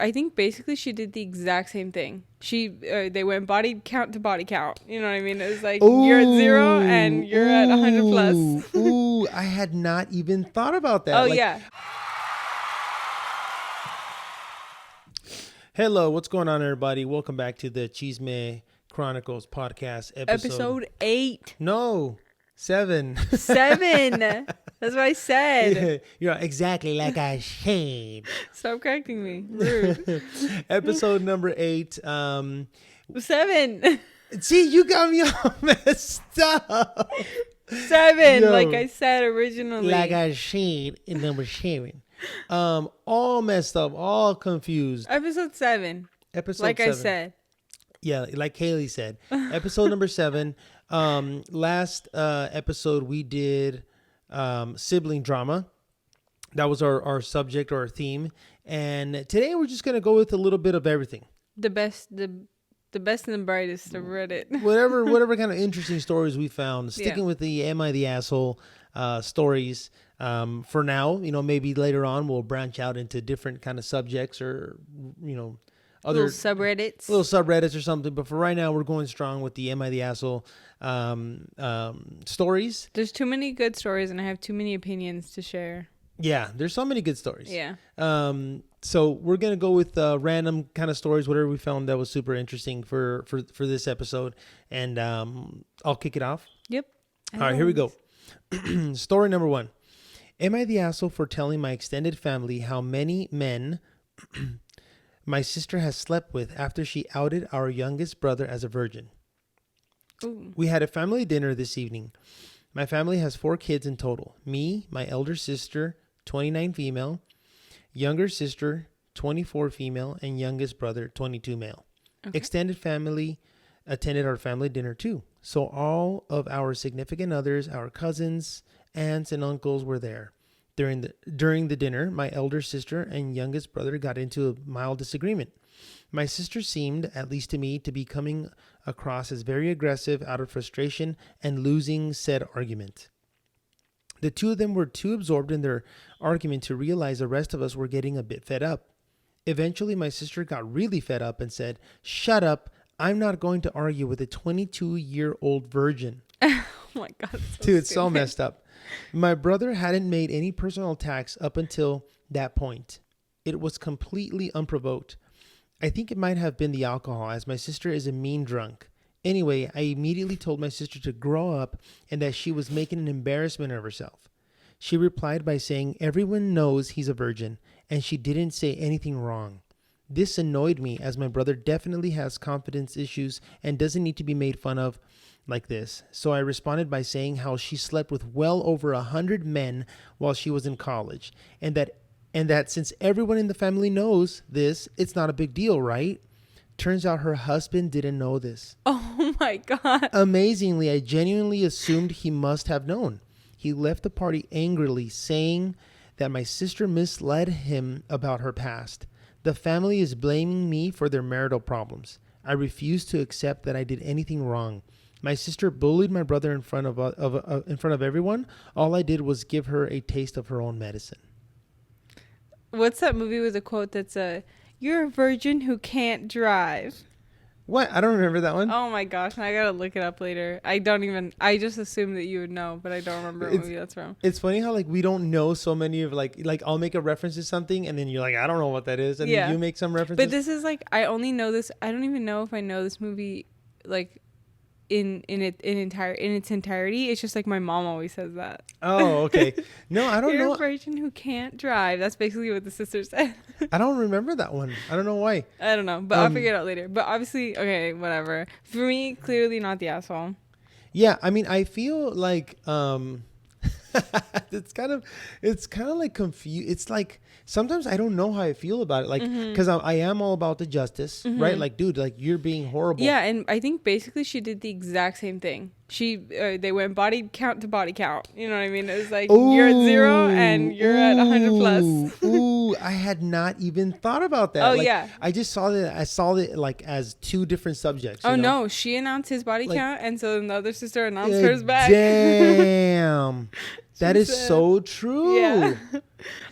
I think basically she did the exact same thing. They went body count to body count. You know what I mean? It was like, you're at 0 and you're at 100 plus. Ooh, I had not even thought about that. Oh, yeah. Hello, what's going on, everybody? Welcome back to the Chisme Chronicles podcast Episode 8. No, 7. 7. That's what I said. You're exactly like I said. Stop correcting me. Rude. Episode number 8. 7. See, you got me all messed up. 7, like I said originally. Like I said in number 7. All messed up, all confused. Episode 7. Like 7. I said. Yeah, like Kaylee said. Episode number 7. Last episode we did sibling drama. That was our subject or our theme. And today we're just gonna go with a little bit of everything. The best and the brightest of Reddit. whatever kind of interesting stories we found. Sticking with the Am I the Asshole stories. For now, maybe later on we'll branch out into different kind of subjects or, other little subreddits or something. But for right now, we're going strong with the Am I the Asshole stories. There's too many good stories and I have too many opinions to share. Yeah, there's so many good stories. Yeah. So we're going to go with random kind of stories, whatever we found that was super interesting for this episode. And I'll kick it off. Yep. All right, here we go. Story number 1. Am I the asshole for telling my extended family how many men my sister has slept with after she outed our youngest brother as a virgin? Ooh. We had a family dinner this evening. My family has 4 kids in total. Me, my elder sister, 29 female, younger sister, 24 female, and youngest brother, 22 male. Okay. Extended family attended our family dinner too. So all of our significant others, our cousins, aunts, and uncles were there. During the dinner, my elder sister and youngest brother got into a mild disagreement. My sister seemed, at least to me, to be coming across as very aggressive out of frustration and losing said argument. The two of them were too absorbed in their argument to realize the rest of us were getting a bit fed up. Eventually, my sister got really fed up and said, "Shut up. I'm not going to argue with a 22-year-old virgin." Oh my God. Dude, it's so messed up. My brother hadn't made any personal attacks up until that point. It was completely unprovoked. I think it might have been the alcohol, as my sister is a mean drunk. Anyway, I immediately told my sister to grow up and that she was making an embarrassment of herself. She replied by saying everyone knows he's a virgin, and she didn't say anything wrong. This annoyed me, as my brother definitely has confidence issues and doesn't need to be made fun of like this. So I responded by saying how she slept with well over 100 men while she was in college, and that since everyone in the family knows this, it's not a big deal, right? Turns out her husband didn't know this. Oh my God. Amazingly, I genuinely assumed he must have known. He left the party angrily, saying that my sister misled him about her past. The family is blaming me for their marital problems. I refuse to accept that I did anything wrong. My sister bullied my brother in front of everyone. All I did was give her a taste of her own medicine. What's that movie with a quote that's "You're a virgin who can't drive"? What? I don't remember that one. Oh my gosh, I gotta look it up later. I just assumed that you would know, but I don't remember what movie that's from. It's funny how we don't know so many of like I'll make a reference to something and then you're like, I don't know what that is, and then you make some references. But this is I only know this. I don't even know if I know this movie in its entirety. It's just my mom always says that. Oh, okay. No, I don't know. You're a virgin who can't drive. That's basically what the sister said. I don't remember that one. I don't know why. I don't know, but I'll figure it out later. But obviously, okay, whatever. For me, clearly not the asshole. Yeah, I mean, I feel like it's kind of confused. It's like sometimes I don't know how I feel about it, because I am all about the justice, right? Dude, you're being horrible. Yeah, and I think basically she did the exact same thing. They went body count to body count. You know what I mean? It was you're at 0 and you're at 100 plus. Ooh, I had not even thought about that. Oh, yeah. I just saw that. I saw it as 2 different subjects. Oh, no. She announced his body count, and so then the other sister announced hers back. Damn. That is so true. Yeah.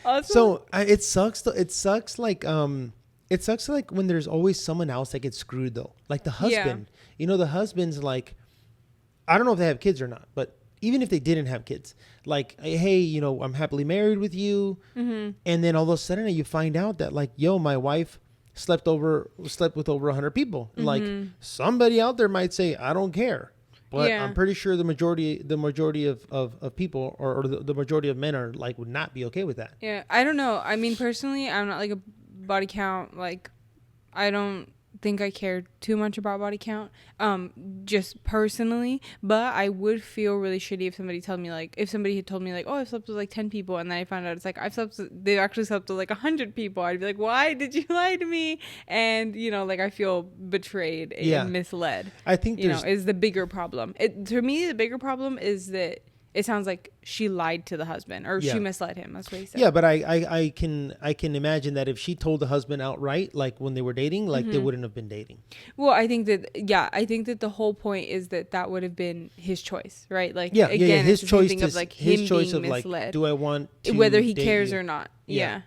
Also, so it sucks. It sucks. It sucks like when there's always someone else that gets screwed though. Like the husband. You know, the husband's like, I don't know if they have kids or not, but even if they didn't have kids, like, hey, you know, I'm happily married with you. And then all of a sudden you find out that like, yo, my wife slept with over 100 people. Like somebody out there might say, I don't care. But I'm pretty sure the majority of people or the majority of men are like, would not be okay with that. Yeah. I don't know. I mean, personally, I'm not like a body count. Like, I don't think I care too much about body count, just personally, but I would feel really shitty if somebody told me like, if somebody had told me like, oh, I've slept with like 10 people, and then I found out it's like they've actually slept with like 100 people. I'd be like, why did you lie to me? And you know, like I feel betrayed and misled. I think is the bigger problem. To me, the bigger problem is that it sounds like she lied to the husband, or she misled him. That's what he said. Yeah, but I can imagine that if she told the husband outright, like when they were dating, like they wouldn't have been dating. Well, I think that the whole point is that would have been his choice, right? Like his choice of like him being misled. Like, do I want to whether he cares you? Or not? Yeah.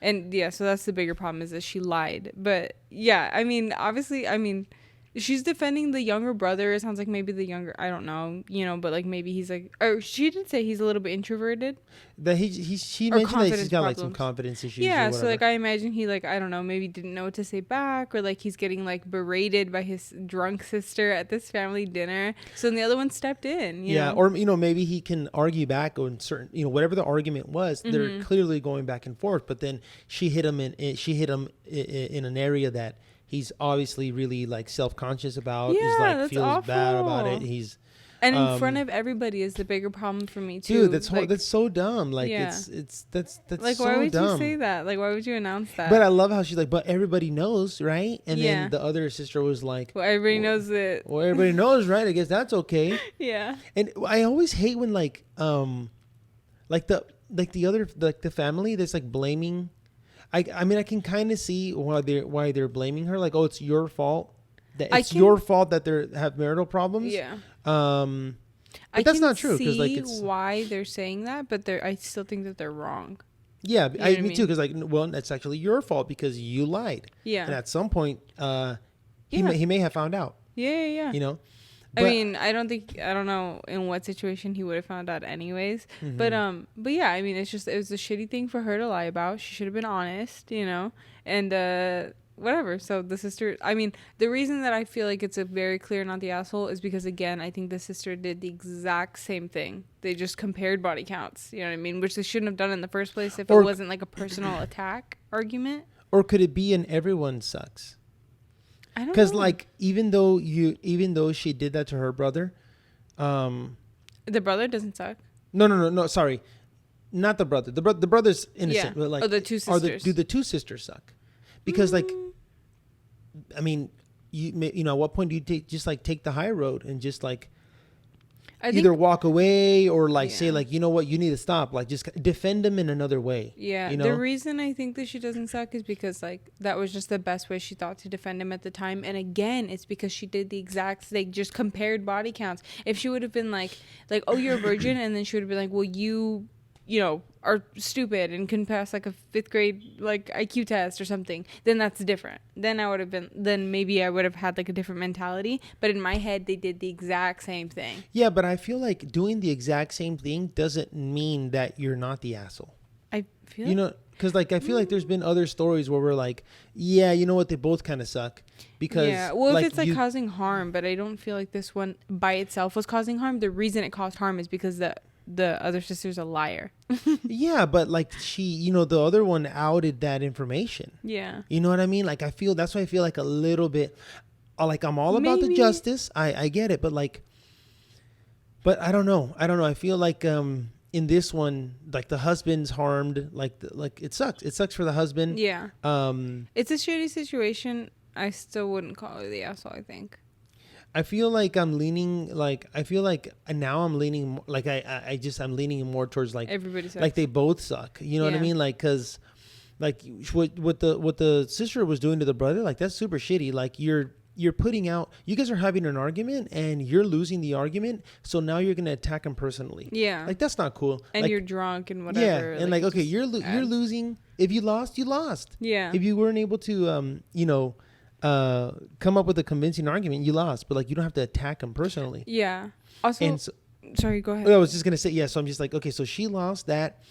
And so that's the bigger problem, is that she lied. But yeah, I mean, obviously, she's defending the younger brother. It sounds like maybe the younger, I don't know, but like maybe he's like, or she did say he's a little bit introverted. That she mentioned that he's got like some confidence issues. Yeah, so like I imagine he like, I don't know, maybe didn't know what to say back, or like he's getting like berated by his drunk sister at this family dinner. So then the other one stepped in. You know? Or maybe he can argue back on certain, whatever the argument was. They're clearly going back and forth, but then she hit him in an area that he's obviously really like self-conscious about. Yeah, he's like that's feels awful. bad about it. He's in front of everybody is the bigger problem for me too. Dude, that's so dumb. Like that's like, so why would dumb. you say that? Like, why would you announce that? But I love how she's like, but everybody knows, right? And then the other sister was like, well, everybody knows it. Well, everybody knows, right? I guess that's okay. Yeah. And I always hate when like the family that's like blaming. I mean, I can kind of see why they're blaming her. Like, oh, it's your fault. It's your fault that they have marital problems. Yeah. But that's not true, because like it's why they're saying that, but I still think that they're wrong. Yeah, me too. Because like, well, that's actually your fault because you lied. Yeah. And at some point, he may have found out. Yeah. But, I mean, I don't know in what situation he would have found out anyways. But yeah, I mean, it was a shitty thing for her to lie about. She should have been honest, and whatever. So the sister, I mean, the reason that I feel like it's a very clear not the asshole is because, again, I think the sister did the exact same thing. They just compared body counts, you know what I mean? Which they shouldn't have done in the first place if it wasn't like a personal attack argument. Or could it be an everyone sucks? I don't know. Because like even though she did that to her brother, the brother doesn't suck. No. Sorry, not the brother. The brother's innocent. Yeah. But like, the two sisters. Do the two sisters suck? Because like, I mean, at what point do you take the high road and just like either walk away or like say like, you know what, you need to stop, like just defend them in another way. Yeah. The reason I think that she doesn't suck is because like that was just the best way she thought to defend him at the time. And again, it's because she did they just compared body counts. If she would have been like, oh, you're a virgin, and then she would have been like, well, you are stupid and couldn't pass like a 5th grade like IQ test or something, then that's different. Then maybe I would have had like a different mentality. But in my head, they did the exact same thing. Yeah, but I feel like doing the exact same thing doesn't mean that you're not the asshole. I feel because like I feel like there's been other stories where we're like, yeah, you know what, they both kind of suck. Because if it's like causing harm, but I don't feel like this one by itself was causing harm. The reason it caused harm is because the other sister's a liar. Yeah, but like she, the other one outed that information. Yeah. You know what I mean? Like that's why I feel like a little bit like I'm all about the justice. I get it, but I don't know. I feel like in this one, like the husband's harmed, like it sucks. It sucks for the husband. Yeah. It's a shitty situation. I still wouldn't call her the asshole, I think. I feel like I'm leaning now I'm leaning like I'm leaning more towards like everybody sucks. Like they both suck. You know what I mean? Like, cause like what the sister was doing to the brother, like that's super shitty. Like you're you're putting out, you guys are having an argument and you're losing the argument. So now you're going to attack him personally. Yeah. Like, that's not cool. And like, you're drunk and whatever. Yeah. And like okay, you're losing. If you lost, you lost. Yeah. If you weren't able to, come up with a convincing argument, you lost. But like, you don't have to attack him personally. Yeah. Also, sorry, go ahead. I was just going to say, yeah. So I'm just like, okay, so she lost that,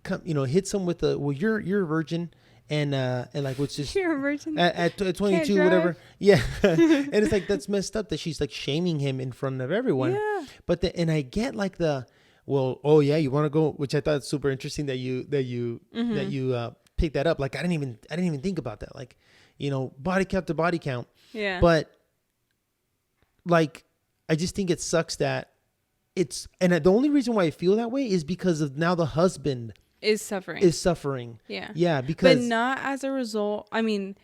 hits him with the, well, you're a virgin. And like, what's just you're a virgin at 22, whatever. Yeah. And it's like, that's messed up that she's like shaming him in front of everyone. Yeah. But and I get like well, oh yeah, you want to go, which I thought super interesting that you picked that up. Like, I didn't even think about that. Like, body count to body count. Yeah. But like, I just think it sucks that and the only reason why I feel that way is because of now the husband is suffering. Yeah. Yeah. Because, but not as a result. I mean,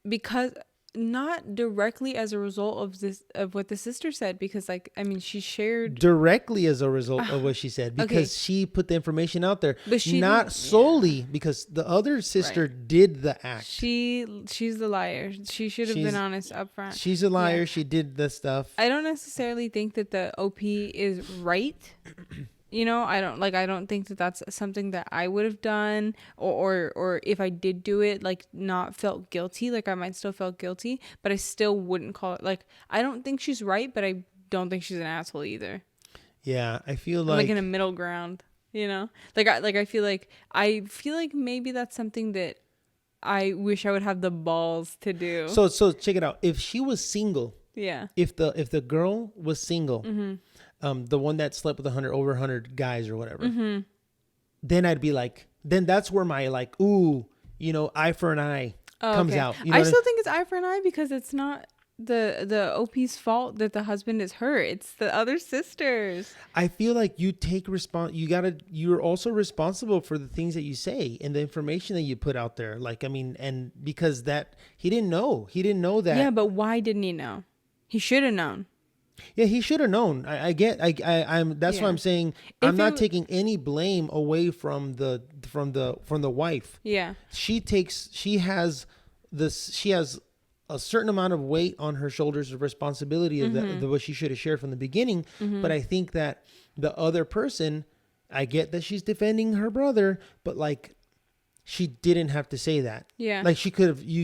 because not directly as a result of what the sister said, because like, I mean, she shared directly as a result of what she said, because she put the information out there, but she not solely because the other sister did the act. She's the liar. She should have been honest up front. She's a liar. Yeah. She did the stuff. I don't necessarily think that the OP is right. I don't think that that's something that I would have done, or if I did do it, like, not felt guilty, like I might still felt guilty, but I still wouldn't call it, like, I don't think she's right, but I don't think she's an asshole either. Yeah, I feel I'm like in a middle ground, I feel like maybe that's something that I wish I would have the balls to do. So check it out. If she was single, if the girl was single, mm-hmm. The one that slept with over 100 guys or whatever, mm-hmm. then I'd be like, then that's where my like, ooh, eye for an eye comes out. I still think it's eye for an eye, because it's not the OP's fault that the husband is hurt. It's the other sisters. I feel like you take you're also responsible for the things that you say and the information that you put out there. Like, I mean, and because that he didn't know that. Yeah, but why didn't he know? He should have known. Yeah, he should have known. That's why I'm saying I'm not taking any blame away from the wife. Yeah. She has a certain amount of weight on her shoulders of responsibility of mm-hmm. What she should have shared from the beginning. Mm-hmm. But I think that the other person, I get that she's defending her brother, but like, she didn't have to say that. Yeah. Like, you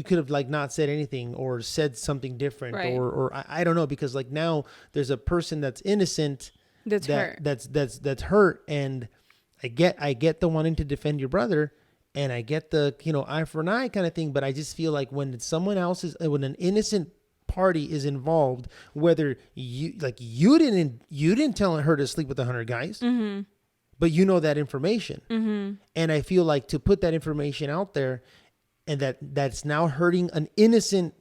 could have like not said anything or said something different, right. or I don't know, because like now there's a person that's innocent that's hurt. That's hurt. And I get the wanting to defend your brother, and I get the, eye for an eye kind of thing. But I just feel like when when an innocent party is involved, whether you didn't tell her to sleep with 100 guys, mm-hmm. but that information. Mm-hmm. And I feel like to put that information out there, and that's now hurting an innocent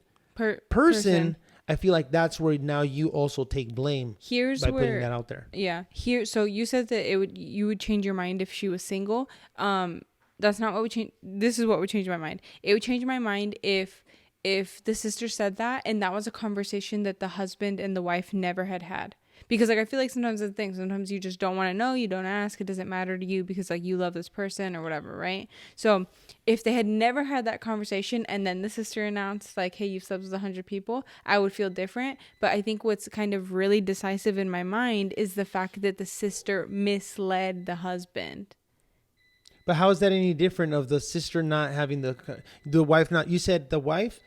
person, I feel like that's where now you also take blame by putting that out there. Yeah. So you said that you would change your mind if she was single. That's not what would change. This is what would change my mind. It would change my mind if the sister said that, and that was a conversation that the husband and the wife never had. Because like, I feel like sometimes the thing, sometimes you just don't want to know, you don't ask, it doesn't matter to you because like you love this person or whatever, right? So if they had never had that conversation and then the sister announced like, hey, you've slept with 100 people, I would feel different. But I think what's kind of really decisive in my mind is the fact that the sister misled the husband. But how is that any different of the sister not having the wife not, you said the wife?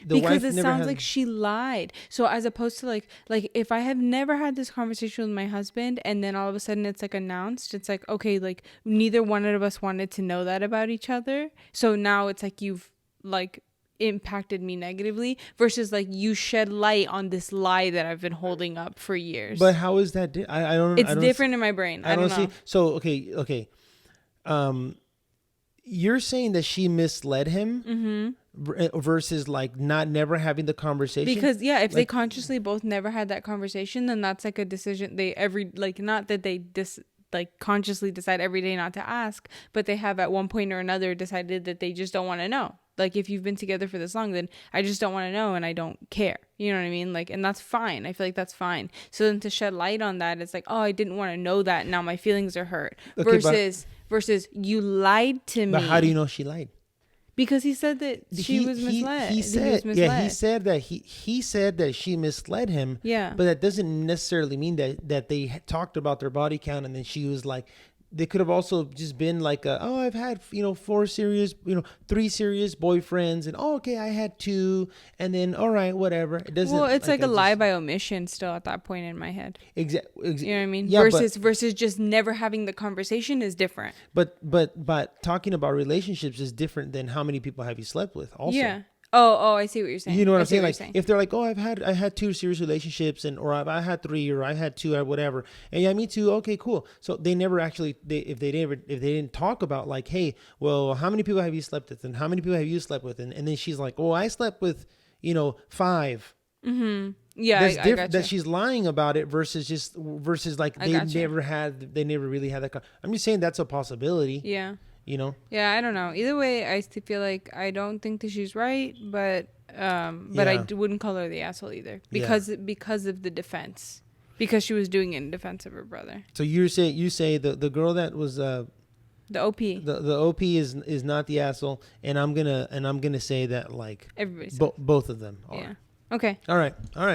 Because it sounds like she lied. So as opposed to like if I have never had this conversation with my husband and then all of a sudden it's like announced, it's like, okay, like neither one of us wanted to know that about each other. So now it's like you've like impacted me negatively versus like you shed light on this lie that I've been holding up for years. But how is that? I don't. It's different in my brain. I don't know. So okay. You're saying that she misled him. Mm-hmm. Versus like never having the conversation, because if they consciously both never had that conversation, then that's like a decision not that they consciously decide every day not to ask, but they have at one point or another decided that they just don't want to know. Like, if you've been together for this long, then I just don't want to know and I don't care. You know what I mean? Like, and that's fine. I feel like that's fine. So then to shed light on that, it's like, oh, I didn't want to know that. Now my feelings are hurt. Okay, versus you lied to me. But how do you know she lied? Because he said that she was misled. He said, yeah, he said that she misled him. Yeah. But that doesn't necessarily mean that they talked about their body count and then she was like, they could have also just been like, I've had, 3 serious boyfriends, and okay, I had 2, and then all right, whatever. It doesn't. Well, it's like a lie by omission still at that point in my head. Exactly. You know what I mean? Yeah, versus just never having the conversation is different. But talking about relationships is different than how many people have you slept with. Also. Yeah. Oh, I see what you're saying. You know what I'm saying? Like, if they're like, oh, I had 2 serious relationships, or I had 3, or I had 2, or whatever, and yeah, me too. Okay, cool. So they never actually, if they didn't talk about like, hey, well, how many people have you slept with, and how many people have you slept with, and then she's like, oh, I slept with, 5. Mm-hmm. Yeah, I gotcha. That she's lying about it versus like they never really had that. I'm just saying that's a possibility. Yeah. Yeah, I don't know. Either way, I still feel like I don't think that she's right, but I wouldn't call her the asshole either because of the defense, because she was doing it in defense of her brother. So you say the girl that was the OP, the OP is not the asshole, and I'm gonna say that like everybody, both of them are. Yeah. Okay. All right.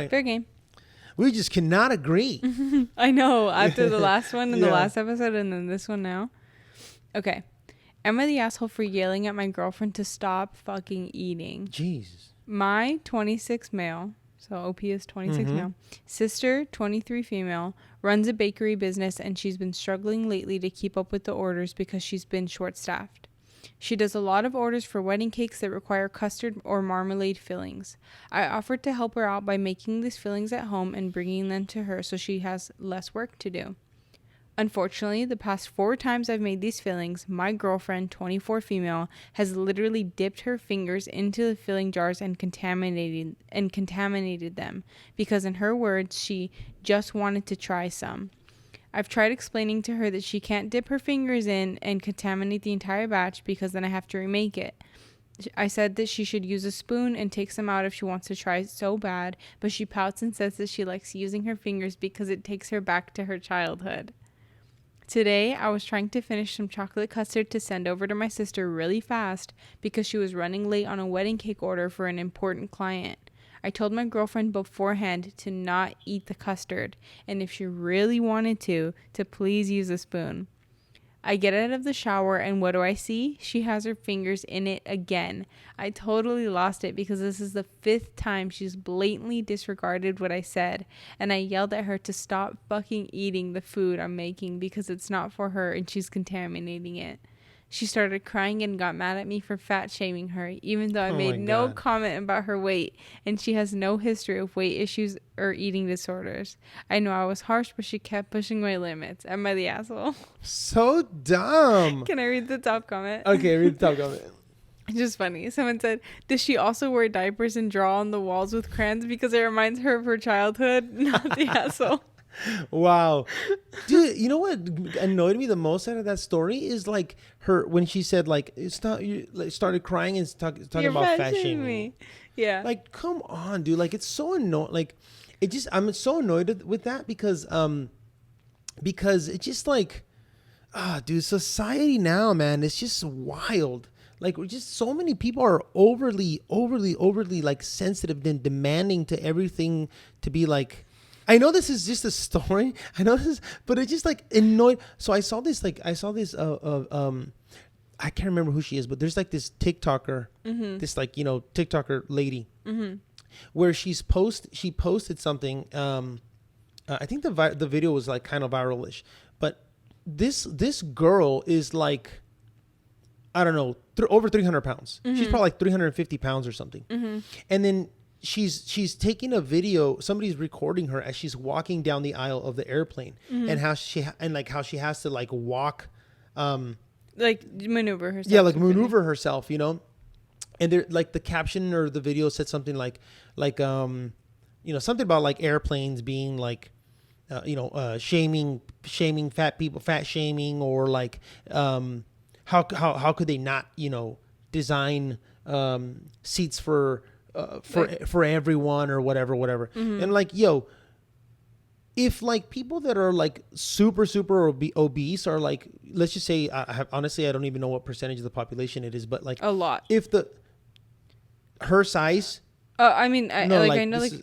Fair game. We just cannot agree. I know. After the last one in the last episode, and then this one now. Okay. Am I the asshole for yelling at my girlfriend to stop fucking eating? Jesus. My 26 male, so OP is 26 male, sister, 23 female, runs a bakery business, and she's been struggling lately to keep up with the orders because she's been short-staffed. She does a lot of orders for wedding cakes that require custard or marmalade fillings. I offered to help her out by making these fillings at home and bringing them to her so she has less work to do. Unfortunately, the past 4 times I've made these fillings, my girlfriend, 24 female, has literally dipped her fingers into the filling jars and contaminated them because, in her words, she just wanted to try some. I've tried explaining to her that she can't dip her fingers in and contaminate the entire batch because then I have to remake it. I said that she should use a spoon and take some out if she wants to try so bad, but she pouts and says that she likes using her fingers because it takes her back to her childhood. Today, I was trying to finish some chocolate custard to send over to my sister really fast because she was running late on a wedding cake order for an important client. I told my girlfriend beforehand to not eat the custard, and if she really wanted to please use a spoon. I get out of the shower, and what do I see? She has her fingers in it again. I totally lost it because this is the 5th time she's blatantly disregarded what I said, and I yelled at her to stop fucking eating the food I'm making because it's not for her and she's contaminating it. She started crying and got mad at me for fat shaming her, even though I made no comment about her weight, and she has no history of weight issues or eating disorders. I know I was harsh, but she kept pushing my limits. Am I the asshole? So dumb. Can I read the top comment? Okay, read the top comment. It's just funny. Someone said, does she also wear diapers and draw on the walls with crayons because it reminds her of her childhood? Not the asshole. Wow. Dude, you know what annoyed me the most out of that story is like her when she said like it's not you like, started crying and talking about fat shaming me. Yeah. Like come on, dude. Like it's so annoying. Like it just I'm so annoyed with that because it's just like dude, society now, man, it's just wild. Like we're just so many people are overly like sensitive and demanding to everything to be like. I know this is just a story. I know this, but it just like annoyed. So I saw this. I can't remember who she is, but there's like this TikToker, this like TikToker lady, where she posted something. I think the video was like kind of viralish, but this girl is like, I don't know, over 300 pounds. She's probably like 350 pounds or something, and then. She's taking a video. Somebody's recording her as she's walking down the aisle of the airplane, and how she has to like walk, like maneuver herself. Yeah, like maneuver herself, And there, like the caption or the video said something like something about like airplanes being like, shaming fat people, fat shaming, or like how could they not design seats for everyone or whatever. And like, if like people that are like super obese are like, let's just say, honestly I don't even know what percentage of the population it is, but like A lot. if her size. I mean, I know,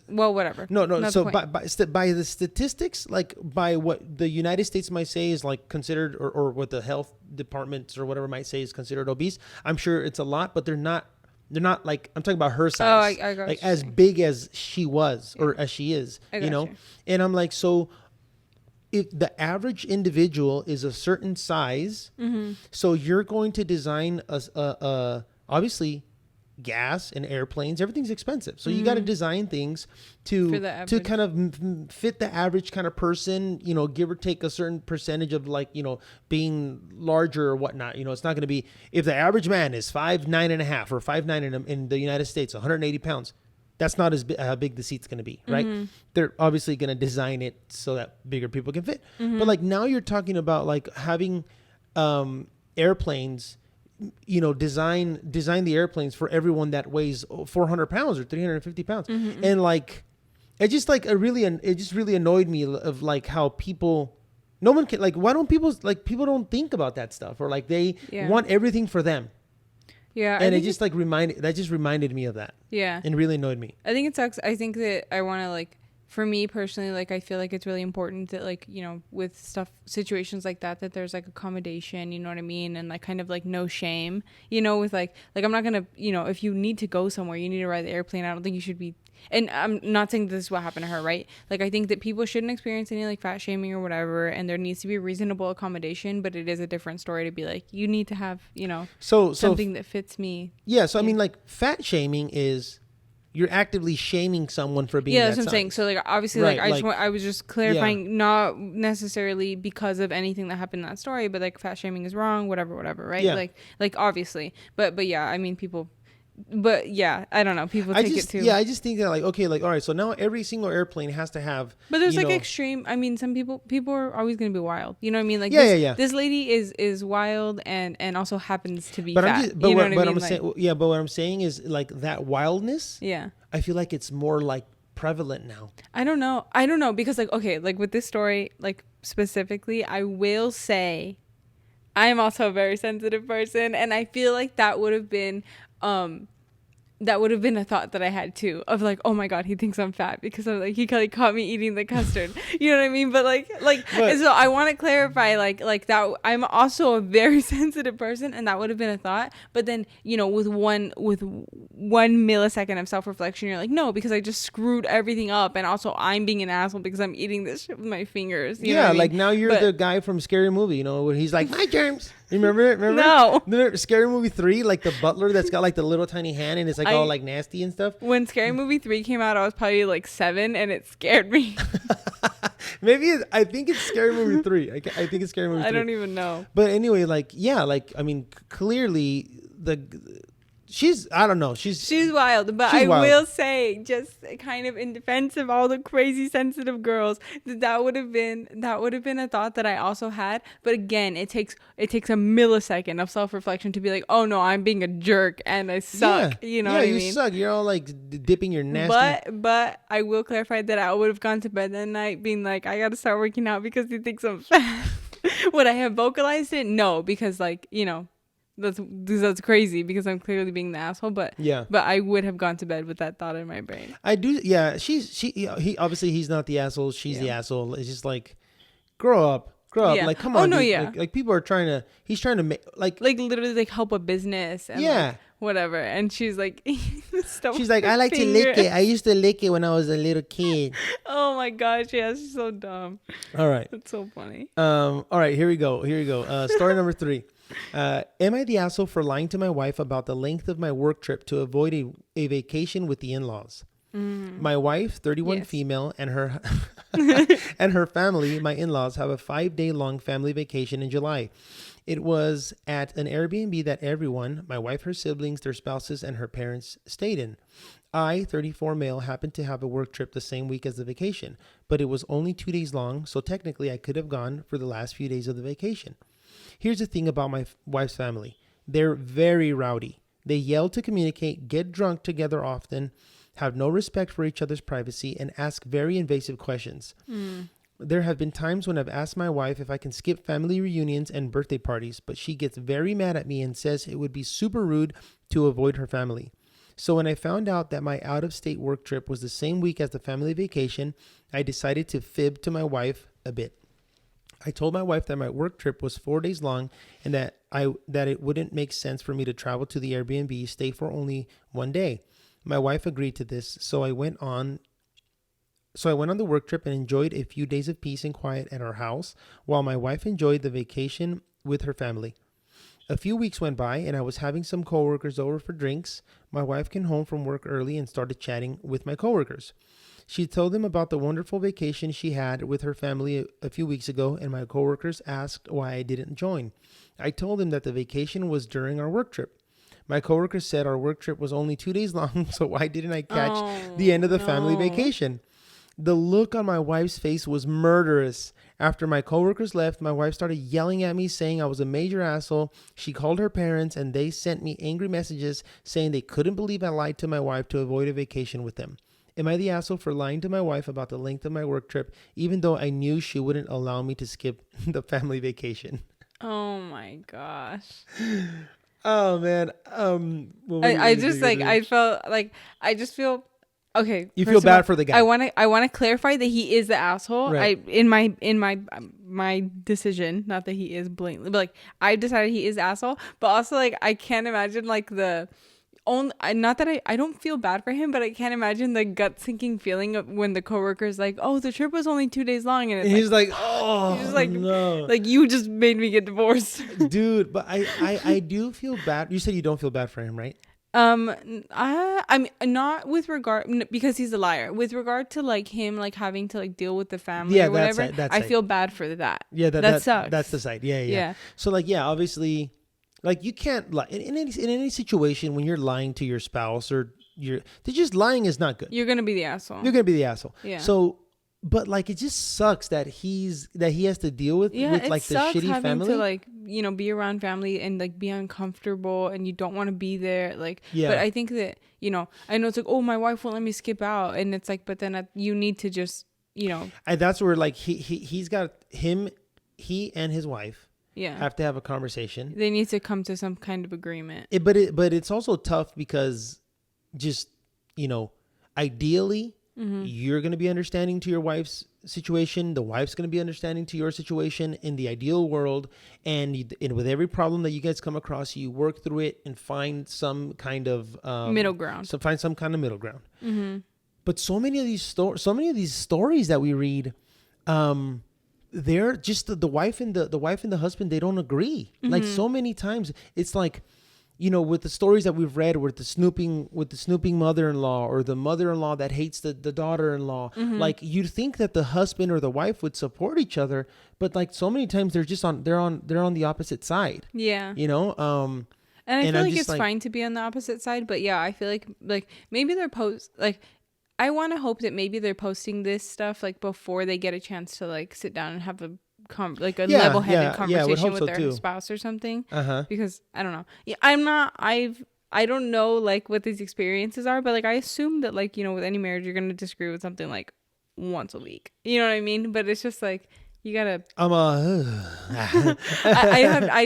well, whatever. No. Not So the by the statistics, like by what the United States might say is like considered, or what the health departments or whatever might say is considered obese. I'm sure it's a lot, but they're not like, I'm talking about her size. I got like you as saying. big as she was, or as she is, I got you. And I'm like, so if the average individual is a certain size, so you're going to design obviously gas and airplanes, everything's expensive, so you got to design things to kind of fit the average kind of person, give or take a certain percentage of like, being larger or whatnot. It's not going to be, if the average man is 5'9.5" or 5'9" in the United States, 180 pounds, that's not as how big the seat's going to be, right? They're obviously going to design it so that bigger people can fit. But like now you're talking about like having airplanes, design the airplanes for everyone that weighs 400 pounds or 350 pounds. And like, it just really annoyed me of like how people, no one can, like, why don't people don't think about that stuff, or like they want everything for them. Yeah. And it just like reminded me of that. Yeah. And really annoyed me. I think it sucks. I think that I want to like, for me personally, like I feel like it's really important that like, with situations like that there's like accommodation, you know what I mean? And like kind of like no shame, with like I'm not going to, if you need to go somewhere, you need to ride the airplane. I don't think you should be, and I'm not saying this is what happened to her, right? Like I think that people shouldn't experience any like fat shaming or whatever, and there needs to be reasonable accommodation, but it is a different story to be like, you need to have, something that fits me. Yeah. So I mean, like, fat shaming is, you're actively shaming someone for being that's what I'm saying. So like obviously, right, like I was just clarifying, not necessarily because of anything that happened in that story, but like fat shaming is wrong, whatever, right? Yeah. Like obviously, but yeah, I mean people, but yeah, I don't know, people take it too. Yeah, I just think that like, okay, like, all right, so now every single airplane has to have, but there's like extreme, I mean, some people are always going to be wild, you know what I mean? Like this lady is wild and also happens to be fat. But what I'm saying is like that wildness, I feel like it's more like prevalent now. I don't know because like, okay, like with this story, like specifically, I will say I'm also a very sensitive person, and I feel like that would have been a thought that I had too, of like, oh my God, he thinks I'm fat because I'm like, he caught me eating the custard. You know what I mean? But and so I want to clarify like that I'm also a very sensitive person, and that would have been a thought. But then, with one millisecond of self-reflection, you're like, no, because I just screwed everything up, and also I'm being an asshole because I'm eating this shit with my fingers. You know what I mean? Like now you're the guy from Scary Movie, where he's like, my germs. You remember it? No. Scary Movie 3, like the butler that's got like the little tiny hand and it's like all like nasty and stuff. When Scary Movie 3 came out, I was probably like 7, and it scared me. I think it's Scary Movie 3. I think it's Scary Movie 3. I don't even know. But anyway, like, yeah, like, I mean, clearly she's wild, but I will say, just kind of in defense of all the crazy sensitive girls, that would have been a thought that I also had. But again, it takes a millisecond of self-reflection to be like, oh no, I'm being a jerk and I suck. Yeah. You know what I mean? You suck. You're all like dipping your nasty. But I will clarify that I would have gone to bed that night being like, I got to start working out because he thinks I'm fat. Would I have vocalized it? No, because like, that's crazy because I'm clearly being the asshole, but I would have gone to bed with that thought in my brain. I do. Yeah. He obviously he's not the asshole. She's the asshole. It's just like, grow up. Yeah. Like, come on. No, dude. yeah. Like people are he's trying to make like literally like help a business and like, whatever. And she's like, she's like, I like to lick it. I used to lick it when I was a little kid. Oh my gosh. Yeah. She's so dumb. All right. That's so funny. All right. Here we go. Story number 3. Am I the asshole for lying to my wife about the length of my work trip to avoid a vacation with the in-laws? My wife, 31 female, and her and her family, my in-laws, have a 5-day long family vacation in July. It was at an Airbnb that everyone, my wife, her siblings, their spouses, and her parents stayed in. I, 34 male, happened to have a work trip the same week as the vacation, but it was only 2 days long, so technically I could have gone for the last few days of the vacation. Here's the thing about my wife's family. They're very rowdy. They yell to communicate, get drunk together often, have no respect for each other's privacy, and ask very invasive questions. There have been times when I've asked my wife if I can skip family reunions and birthday parties, but she gets very mad at me and says it would be super rude to avoid her family. So when I found out that my out-of-state work trip was the same week as the family vacation, I decided to fib to my wife a bit. I told my wife that my work trip was 4 days long and that it wouldn't make sense for me to travel to the Airbnb, stay for only 1 day. My wife agreed to this, so I went on the work trip and enjoyed a few days of peace and quiet at our house, while my wife enjoyed the vacation with her family. A few weeks went by, and I was having some coworkers over for drinks. My wife came home from work early and started chatting with my coworkers. She told them about the wonderful vacation she had with her family a few weeks ago, and my coworkers asked why I didn't join. I told them that the vacation was during our work trip. My coworkers said our work trip was only 2 days long, so why didn't I catch the end of the family vacation? The look on my wife's face was murderous. After my coworkers left, my wife started yelling at me, saying I was a major asshole. She called her parents, and they sent me angry messages saying they couldn't believe I lied to my wife to avoid a vacation with them. Am I the asshole for lying to my wife about the length of my work trip, even though I knew she wouldn't allow me to skip the family vacation? Oh my gosh. Oh man. I just like I felt like I just feel okay. You feel bad for the guy. I want to clarify that he is the asshole. Right. In my decision, not that he is blatantly, but like I decided he is the asshole. But also like I can't imagine like the only not that I don't feel bad for him, but I can't imagine the gut sinking feeling of when the coworker's like, oh, the trip was only 2 days long, and he's like, oh, he's like, no, like you just made me get divorced, dude. But I do feel bad. You said you don't feel bad for him, right? I mean, not with regard because he's a liar. With regard to like him like having to like deal with the family or whatever, I feel bad for that. Yeah, that sucks. That's the side. Yeah. So like, yeah, obviously. Like you can't lie in any situation when you're lying to your spouse or just lying is not good. You're gonna be the asshole. Yeah. So, but like it just sucks that he has to deal with like the shitty having family. To like be around family and like be uncomfortable and you don't want to be there. Like, yeah. But I think that I know it's like, oh, my wife won't let me skip out, and it's like, but then you need to just And that's where like he and his wife. Yeah. Have to have a conversation. They need to come to some kind of agreement. But it's also tough because just, ideally you're going to be understanding to your wife's situation. The wife's going to be understanding to your situation in the ideal world. And with every problem that you guys come across, you work through it and find some kind of middle ground. So find some kind of middle ground. Mm-hmm. But so many of these stories that we read, they're just the wife and the husband, they don't agree. Mm-hmm. Like so many times it's like, with the stories that we've read with the snooping mother-in-law or the mother-in-law that hates the daughter-in-law, mm-hmm. like you'd think that the husband or the wife would support each other, but like so many times they're on the opposite side. Yeah. And I feel like it's fine to be on the opposite side, but yeah, I feel like maybe they're I want to hope that maybe they're posting this stuff like before they get a chance to like sit down and have a level-headed conversation with their spouse or something. Because I don't know. Yeah, I don't know like what these experiences are, but like I assume that like with any marriage you're gonna disagree with something like once a week. You know what I mean? But it's just like you gotta. I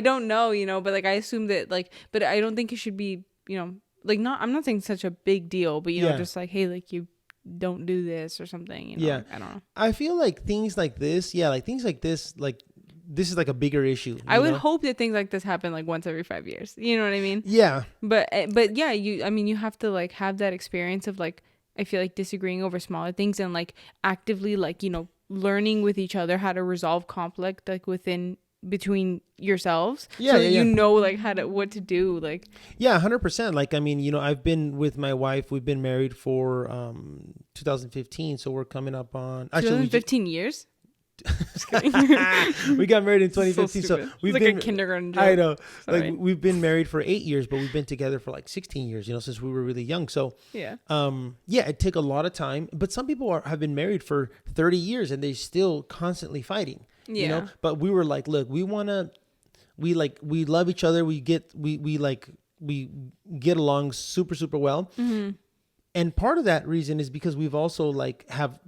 don't know, but like I assume that like, but I don't think it should be like not. I'm not saying such a big deal, but just like hey, like you. Don't do this or something. Yeah, I don't know. I feel like things like this, like this is like a bigger issue. I would hope that things like this happen like once every 5 years. You know what I mean? Yeah. But yeah, you have to like have that experience of like I feel like disagreeing over smaller things and like actively like learning with each other how to resolve conflict like between yourselves, like what to do, like 100%. Like I mean, I've been with my wife. We've been married for 2015, so we're coming up on 15 years. Just kidding. We got married in 2015, so we've like been a kindergarten joke. I know. Sorry. Like we've been married for 8 years, but we've been together for like 16 years. Since we were really young. So it took a lot of time. But some people have been married for 30 years and they still constantly fighting. But we were like, look, we love each other. We get along super, super well. Mm-hmm. And part of that reason is because we've also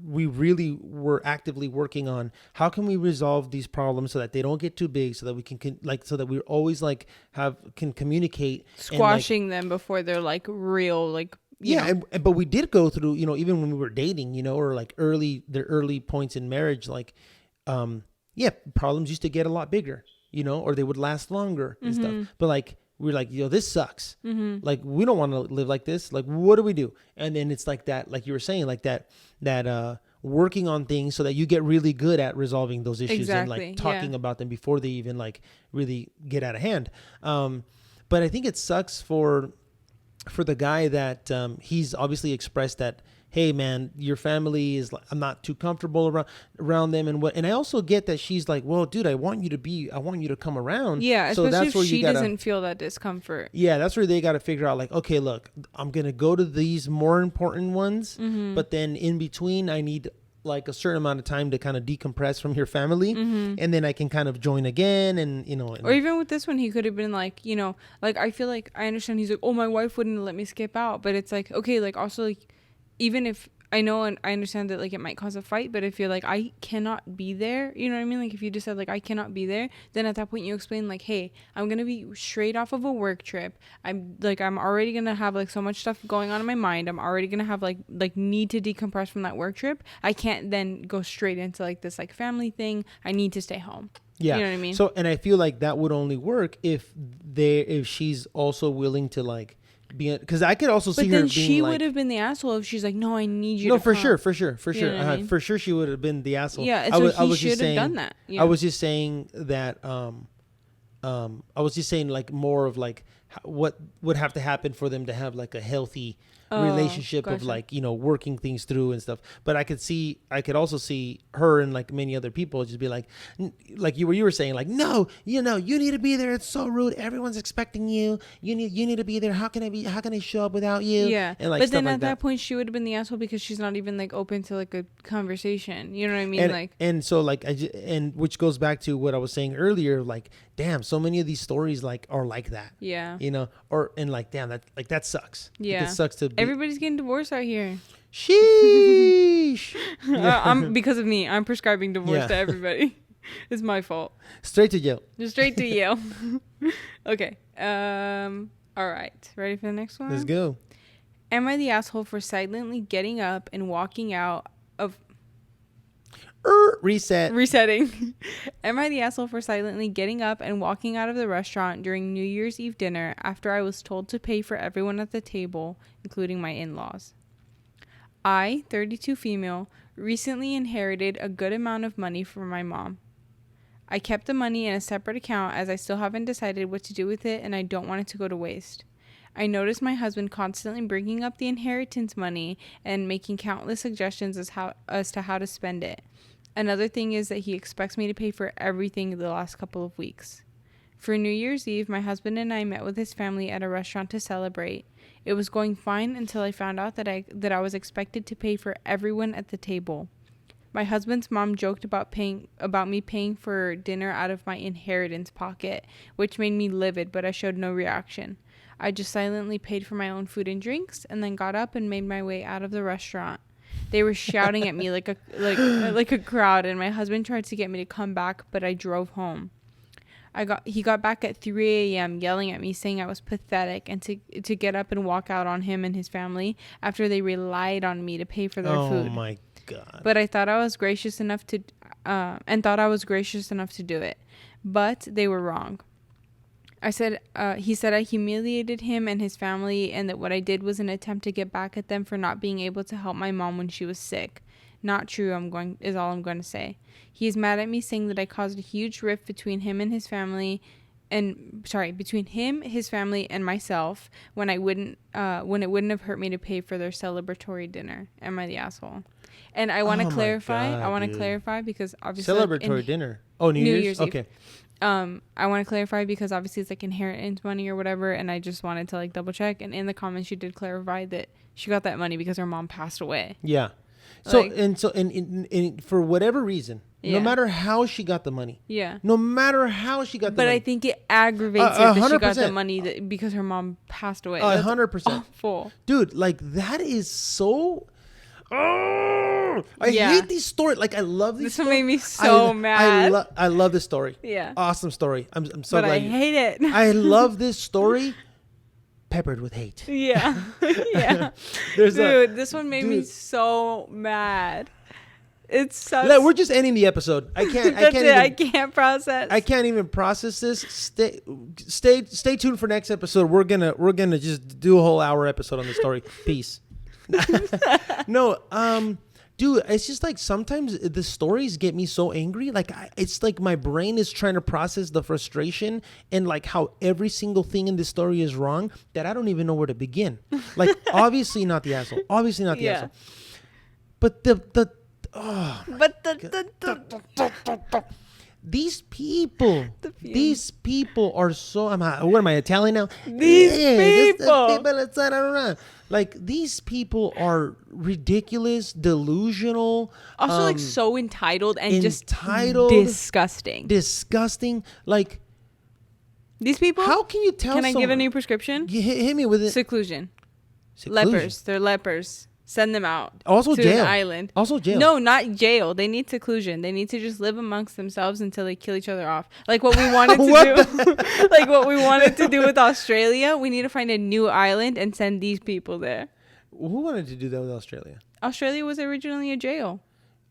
we really were actively working on how can we resolve these problems so that they don't get too big, so that we can so that we're always can communicate, squashing them before they're like real, like, but we did go through, even when we were dating, or like the early points in marriage, problems used to get a lot bigger, or they would last longer and stuff. But we're like, this sucks. Like, we don't want to live like this. Like, what do we do? And then it's like that, like you were saying, like that working on things so that you get really good at resolving those issues, exactly, and talking about them before they even really get out of hand. But I think it sucks for the guy that he's obviously expressed that, hey man, your family is I'm not too comfortable around them, and I also get that she's like, well dude, I want you to come around. Yeah, so especially that's where if she doesn't feel that discomfort. Yeah, that's where they got to figure out, like, okay, look, I'm gonna go to these more important ones, but then in between I need like a certain amount of time to kind of decompress from your family, and then I can kind of join again, and or even with this one, he could have been like, like, I feel like I understand he's like, oh, my wife wouldn't let me skip out, but it's like, okay, like, also, like, even if I know and I understand that like it might cause a fight, but if you're like, I cannot be there, you know what I mean? Like, if you just said like, I cannot be there, then at that point you explain like, hey, I'm gonna be straight off of a work trip. I'm already gonna have like so much stuff going on in my mind. I'm already gonna have like need to decompress from that work trip. I can't then go straight into like this like family thing. I need to stay home. Yeah. You know what I mean? So, and I feel like that would only work if she's also willing to like, because I could also see her being like... But then she would have been the asshole if she's like, no, I need you to No, for come. sure. You know what I mean? For sure she would have been the asshole. Yeah, so he should have done that. Yeah. I was just saying that... I was just saying like more of like what would have to happen for them to have like a healthy relationship of like, working things through and stuff. But I could also see her and like many other people just be like you were saying, like, no, you need to be there. It's so rude. Everyone's expecting you. You need to be there. How can I show up without you? Yeah. And like, but then like at that point she would have been the asshole because she's not even like open to like a conversation. You know what I mean? And so like and which goes back to what I was saying earlier, like, damn, so many of these stories like are like that. Yeah. And like, damn, that sucks. Yeah. It sucks to be. Everybody's getting divorced out here. Sheesh. I'm because of me. I'm prescribing divorce to everybody. It's my fault. Straight to jail. Just straight to Yale. Okay. All right. Ready for the next one? Let's go. Am I the asshole for silently getting up and walking out of... Resetting. Am I the asshole for silently getting up and walking out of the restaurant during New Year's Eve dinner after I was told to pay for everyone at the table, including my in-laws? I, 32 female, recently inherited a good amount of money from my mom. I kept the money in a separate account as I still haven't decided what to do with it and I don't want it to go to waste. I noticed my husband constantly bringing up the inheritance money and making countless suggestions as to how to spend it. Another thing is that he expects me to pay for everything the last couple of weeks. For New Year's Eve, my husband and I met with his family at a restaurant to celebrate. It was going fine until I found out that I was expected to pay for everyone at the table. My husband's mom joked about me paying for dinner out of my inheritance pocket, which made me livid, but I showed no reaction. I just silently paid for my own food and drinks and then got up and made my way out of the restaurant. They were shouting at me like a crowd, and my husband tried to get me to come back, but I drove home. He got back at 3 a.m. yelling at me, saying I was pathetic and to get up and walk out on him and his family after they relied on me to pay for their food. Oh my God. But I thought I was gracious enough to do it, but they were wrong. He said I humiliated him and his family and that what I did was an attempt to get back at them for not being able to help my mom when she was sick. Not true, is all I'm going to say. He is mad at me, saying that I caused a huge rift between him and his family between him, his family, and myself when it wouldn't have hurt me to pay for their celebratory dinner. Am I the asshole? And I want to clarify. I want to clarify because obviously celebratory dinner. Oh, New Year's? Okay. Eve. I want to clarify because obviously it's like inheritance money or whatever, and I just wanted to like double check. And in the comments, she did clarify that she got that money because her mom passed away. Yeah. So Like, and for whatever reason, no Yeah. matter how she got the money, yeah. no matter how she got the But money, I think it aggravates her that she got the 100%. money because her mom passed away. That's 100%, awful. dude. Like that is so. Oh, I Yeah. hate these stories. Like I love these. This one made me so mad. I love this story. Yeah. Awesome story. I'm so But glad. I hate it. I love this story, peppered with hate. Yeah. Yeah. Dude, this one made me so mad. It's so. We're just ending the episode. I can't. I can't process. I can't even process this. Stay tuned for next episode. We're gonna just do a whole hour episode on the story. Peace. No, dude, it's just like sometimes the stories get me so angry. Like it's like my brain is trying to process the frustration and like how every single thing in this story is wrong that I don't even know where to begin. Like obviously not the asshole. Obviously not the asshole. But these people are so. What am I, Italian now? These people. Like these people are ridiculous, delusional. Also, like so entitled and just disgusting. Disgusting. Like these people. How can you tell? Can I give a new prescription? You hit me with it. Seclusion. Lepers. They're lepers. Send them out. Also to jail. An island. Also jail. No, not jail. They need seclusion. They need to just live amongst themselves until they kill each other off. Like what we wanted to do. Like what we wanted to do with Australia. We need to find a new island and send these people there. Who wanted to do that with Australia? Australia was originally a jail.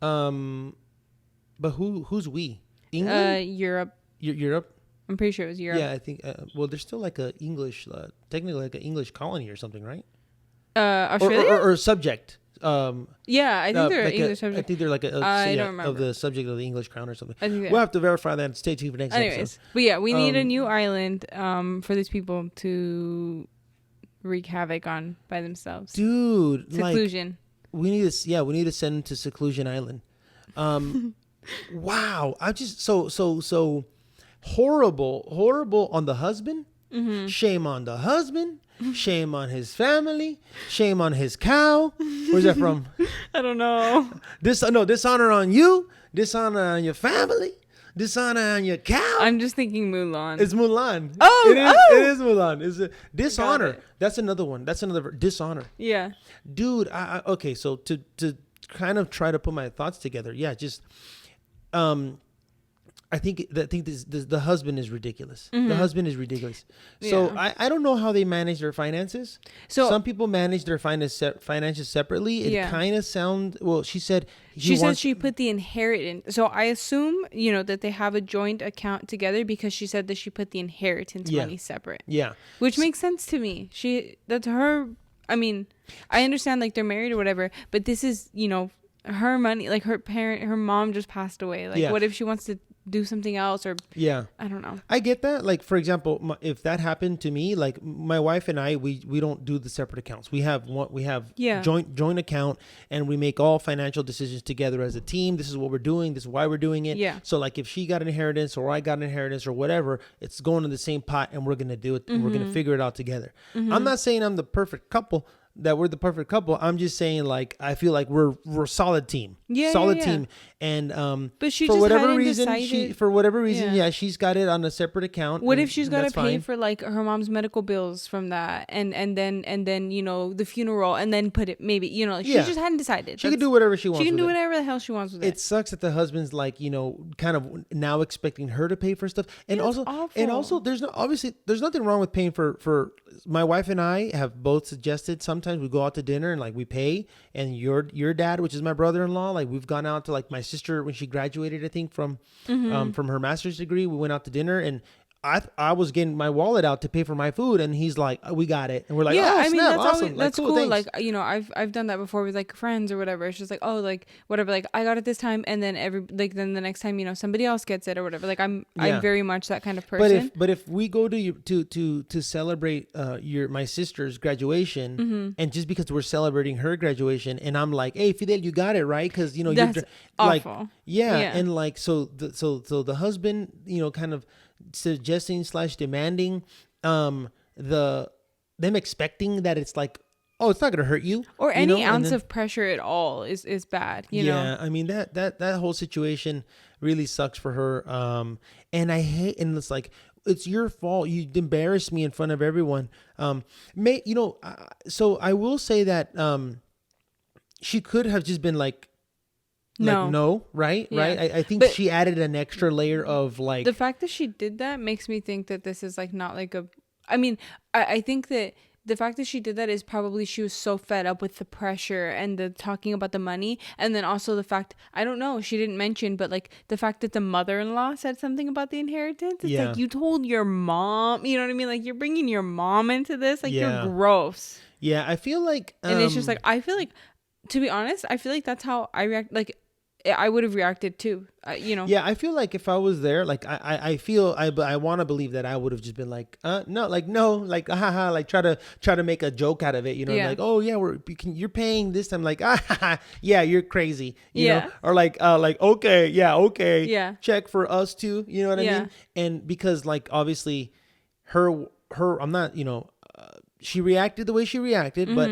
But who's we? England? Europe. Europe? I'm pretty sure it was Europe. Yeah, I think. Well, there's still like a English, technically like an English colony or something, right? Australia or subject. Yeah, I think they're like English subject. I think they're like I don't remember. of the subject of the English crown or something. I think We'll have to verify that. Stay tuned for next episode. But yeah, we need a new island for these people to wreak havoc on by themselves. Dude, seclusion. Like, we need to send them to Seclusion Island. Wow, I'm just so horrible on the husband. Mm-hmm. Shame on the husband. Shame on his family. Shame on his cow. Where's that from? I don't know. Dishonor on you. Dishonor on your family. Dishonor on your cow. I'm just thinking Mulan. It's Mulan. It is Mulan. It's a dishonor. That's another one. That's another dishonor. Yeah. Dude, okay, so to kind of try to put my thoughts together. Yeah, just I think the husband is ridiculous. Mm-hmm. The husband is ridiculous. So yeah. I don't know how they manage their finances. So some people manage their finances separately. It kind of sounds. Well, she said she put the inheritance. So I assume that they have a joint account together because she said that she put the inheritance money separate. Yeah, which makes sense to me. That's her. I mean, I understand like they're married or whatever, but this is her money. Like her mom just passed away. Like what if she wants to do something else or I don't know. I get that. Like for example, if that happened to me, like my wife and I, we don't do the separate accounts. We have joint account, and we make all financial decisions together as a team. This is what we're doing. This is why we're doing it. Yeah. So like if she got an inheritance or I got an inheritance or whatever, it's going in the same pot, and we're gonna do it. Mm-hmm. We're gonna figure it out together. Mm-hmm. I'm not saying I'm the perfect couple. That we're the perfect couple. I'm just saying, like, I feel like we're a solid team. Solid team. And but she for just whatever hadn't reason, decided. she's got it on a separate account. What if she's got to pay for like her mom's medical bills from that, and then the funeral, and then put it she just hadn't decided. She can do whatever she wants. She can do whatever the hell she wants with it. It sucks that the husband's like kind of now expecting her to pay for stuff, and also there's nothing wrong with paying for. My wife and I have both suggested sometimes we go out to dinner and like we pay, and your dad, which is my brother-in-law, like we've gone out to like my sister when she graduated, I think from her master's degree. We went out to dinner, and I was getting my wallet out to pay for my food, and he's like, we got it, and we're like, snap, that's awesome, that's cool. Thanks. Like I've done that before with like friends or whatever. It's just like, oh, like whatever, like I got it this time, and then then the next time somebody else gets it or whatever. Like I'm very much that kind of person. But if we go to celebrate my sister's graduation, and just because we're celebrating her graduation, and I'm like, hey Fidel, you got it right, because that's awful. Like and like so the husband kind of suggesting / demanding them expecting that it's like oh, it's not gonna hurt you, or you any know? ounce of pressure at all is bad. You know. I mean that whole situation really sucks for her. And I hate, and it's like, it's your fault. You embarrassed me in front of everyone. So I will say that she could have just been like no, right? Yeah. Right. I think But she added an extra layer of like the fact that she did that makes me think that this is like not like a. I mean, I think that the fact that she did that is probably she was so fed up with the pressure and the talking about the money, and then also the fact, I don't know, she didn't mention, but like the fact that the mother-in-law said something about the inheritance. It's like, you told your mom, you know what I mean? Like, you're bringing your mom into this. Like, you're gross. Yeah, I feel like and it's just like, I feel like, to be honest, I feel like that's how I react. Like, I would have reacted too, you know. Yeah, I feel like if I was there, like I want to believe that I would have just been like, no, haha, like try to make a joke out of it, you know, like, oh yeah, you're paying this time, like, yeah, you're crazy, you know, or like okay, yeah, check for us too, you know what I mean? And because like obviously, her, I'm not, you know, she reacted the way she reacted, but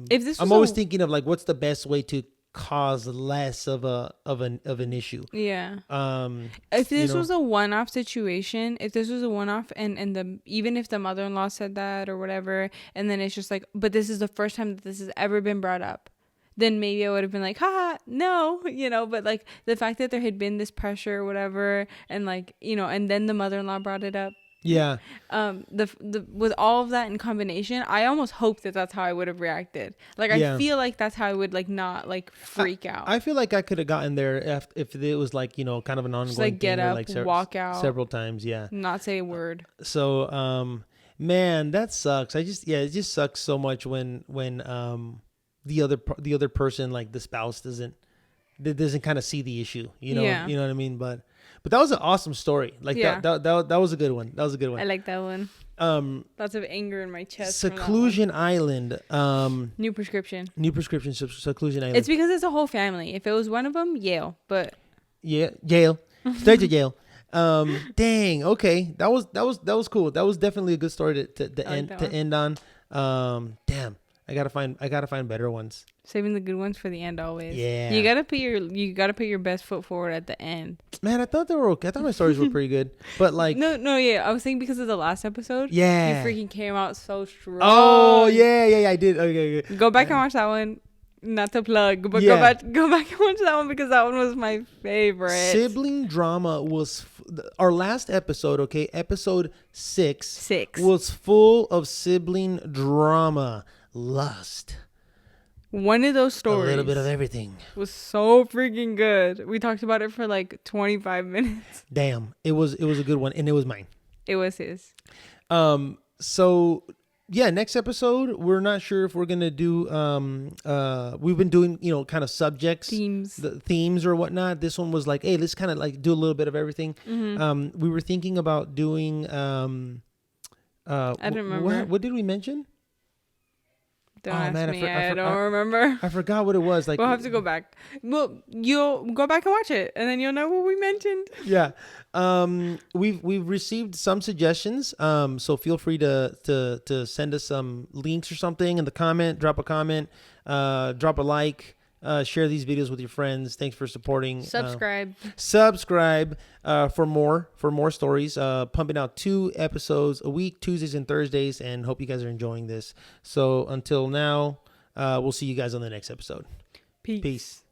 if this was I'm always thinking of like, what's the best way to cause less of an issue. If this was a one-off situation, if this was a one-off, and even if the mother-in-law said that or whatever, and then it's just like, but this is the first time that this has ever been brought up, then maybe I would have been like, haha, no, you know. But like the fact that there had been this pressure or whatever, and like, you know, and then the mother-in-law brought it up. Yeah. The with all of that in combination, I almost hope that that's how I would have reacted. Like, I feel like that's how I would like not like freak out. I feel like I could have gotten there if it was like, you know, kind of an ongoing just like get thing, up, or like walk out several times. Yeah. Not say a word. So, man, that sucks. It just sucks so much when the other person, like the spouse, doesn't kind of see the issue. You know. Yeah. You know what I mean? But that was an awesome story. Like that was a good one. That was a good one. I like that one. Lots of anger in my chest. Seclusion Island. New prescription. Seclusion Island. It's because it's a whole family. If it was one of them, Yale. But yeah, Yale. Straight to Yale. Dang. Okay. That was cool. That was definitely a good story to end on. Damn. I gotta find better ones. Saving the good ones for the end always. Yeah. You gotta put your best foot forward at the end. Man, I thought they were okay. I thought my stories were pretty good. But like No, yeah. I was thinking because of the last episode. Yeah. You freaking came out so strong. Oh yeah, I did. Okay. Go back and watch that one. Not to plug, but go back and watch that one because that one was my favorite. Sibling drama was our last episode. Okay, episode 6 was full of sibling drama, lust. One of those stories, a little bit of everything, was so freaking good. We talked about it for like 25 minutes. Damn, it was a good one, and it was mine. It was his. So yeah, next episode we're not sure if we're gonna do we've been doing, you know, kind of subjects, themes or whatnot. This one was like, hey, let's kind of like do a little bit of everything. We were thinking about doing I don't remember. What did we mention? Don't ask me. I don't remember. I forgot what it was. Like, we'll have to go back. Well, you'll go back and watch it, and then you'll know what we mentioned. Yeah. We've received some suggestions. So feel free to send us some links or something in the comment. Drop a comment. Drop a like. Share these videos with your friends. Thanks for supporting. Subscribe for more stories. Pumping out 2 episodes a week, Tuesdays and Thursdays, and hope you guys are enjoying this. So until now, we'll see you guys on the next episode. Peace.